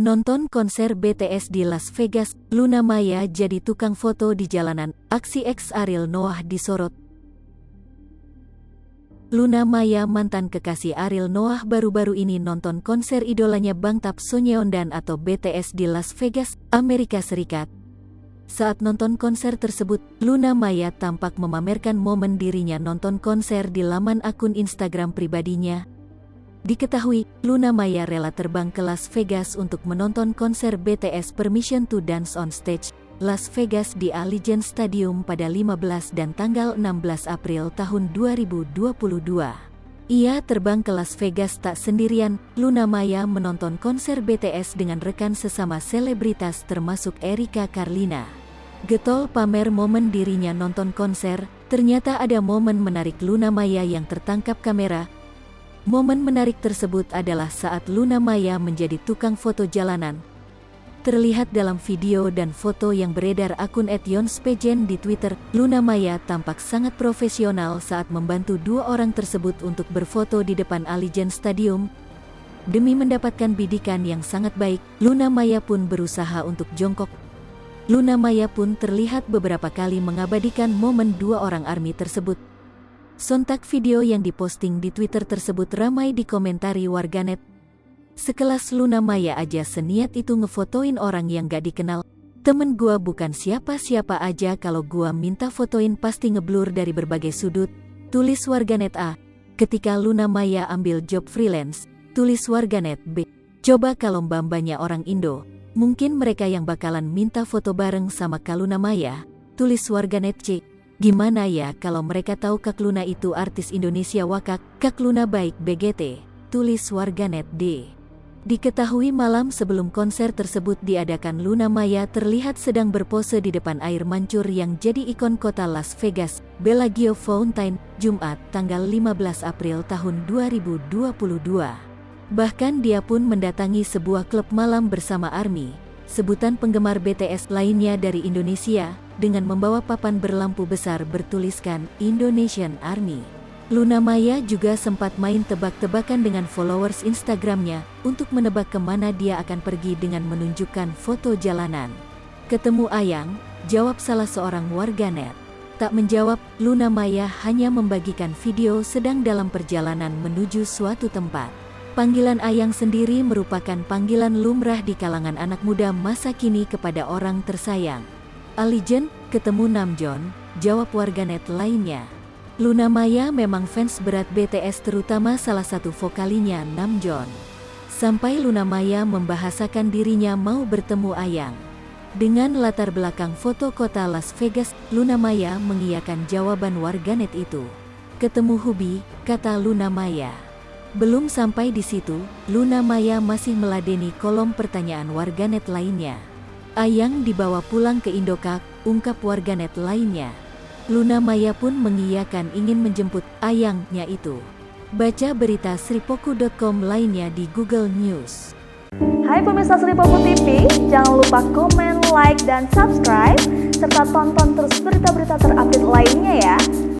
Nonton konser BTS di Las Vegas, Luna Maya jadi tukang foto di jalanan, aksi ex Ariel Noah disorot. Luna Maya, mantan kekasih Ariel Noah, baru-baru ini nonton konser idolanya Bangtan Sonyeondan atau BTS di Las Vegas, Amerika Serikat. Saat nonton konser tersebut, Luna Maya tampak memamerkan momen dirinya nonton konser di laman akun Instagram pribadinya. Diketahui, Luna Maya rela terbang ke Las Vegas untuk menonton konser BTS Permission to Dance on Stage, Las Vegas di Allegiant Stadium pada 15 dan tanggal 16 April tahun 2022. Ia terbang ke Las Vegas tak sendirian. Luna Maya menonton konser BTS dengan rekan sesama selebritas termasuk Erika Carlina. Getol pamer momen dirinya nonton konser, ternyata ada momen menarik Luna Maya yang tertangkap kamera. Momen menarik tersebut adalah saat Luna Maya menjadi tukang foto jalanan. Terlihat dalam video dan foto yang beredar akun @yonspejen di Twitter, Luna Maya tampak sangat profesional saat membantu dua orang tersebut untuk berfoto di depan Allegiant Stadium. Demi mendapatkan bidikan yang sangat baik, Luna Maya pun berusaha untuk jongkok. Luna Maya pun terlihat beberapa kali mengabadikan momen dua orang ARMY tersebut. Sontak video yang diposting di Twitter tersebut ramai dikomentari warganet. Sekelas Luna Maya aja seniat itu ngefotoin orang yang gak dikenal. Temen gua bukan siapa-siapa aja, kalau gua minta fotoin pasti ngeblur dari berbagai sudut, tulis warganet A. Ketika Luna Maya ambil job freelance, tulis warganet B. Coba kalau mbak-mbaknya orang Indo, mungkin mereka yang bakalan minta foto bareng sama Kak Luna Maya, tulis warganet C. Gimana ya kalau mereka tahu Kak Luna itu artis Indonesia wakak, Kak Luna baik BGT, tulis warganet D. Diketahui malam sebelum konser tersebut diadakan, Luna Maya terlihat sedang berpose di depan air mancur yang jadi ikon kota Las Vegas, Bellagio Fountain, Jumat, tanggal 15 April tahun 2022. Bahkan dia pun mendatangi sebuah klub malam bersama ARMY, sebutan penggemar BTS lainnya dari Indonesia, dengan membawa papan berlampu besar bertuliskan Indonesian ARMY. Luna Maya juga sempat main tebak-tebakan dengan followers Instagramnya untuk menebak kemana dia akan pergi dengan menunjukkan foto jalanan. Ketemu Ayang, jawab salah seorang warganet. Tak menjawab, Luna Maya hanya membagikan video sedang dalam perjalanan menuju suatu tempat. Panggilan Ayang sendiri merupakan panggilan lumrah di kalangan anak muda masa kini kepada orang tersayang. Allegiant, ketemu Namjoon, jawab warganet lainnya. Luna Maya memang fans berat BTS, terutama salah satu vokalinya Namjoon. Sampai Luna Maya membahasakan dirinya mau bertemu Ayang. Dengan latar belakang foto kota Las Vegas, Luna Maya mengiyakan jawaban warganet itu. Ketemu Hubi, kata Luna Maya. Belum sampai di situ, Luna Maya masih meladeni kolom pertanyaan warganet lainnya. Ayang dibawa pulang ke Indokak, ungkap warganet lainnya. Luna Maya pun mengiyakan ingin menjemput Ayangnya itu. Baca berita sripoku.com lainnya di Google News. Hai pemirsa Sripoku TV, jangan lupa komen, like, dan subscribe, serta tonton terus berita-berita terupdate lainnya ya.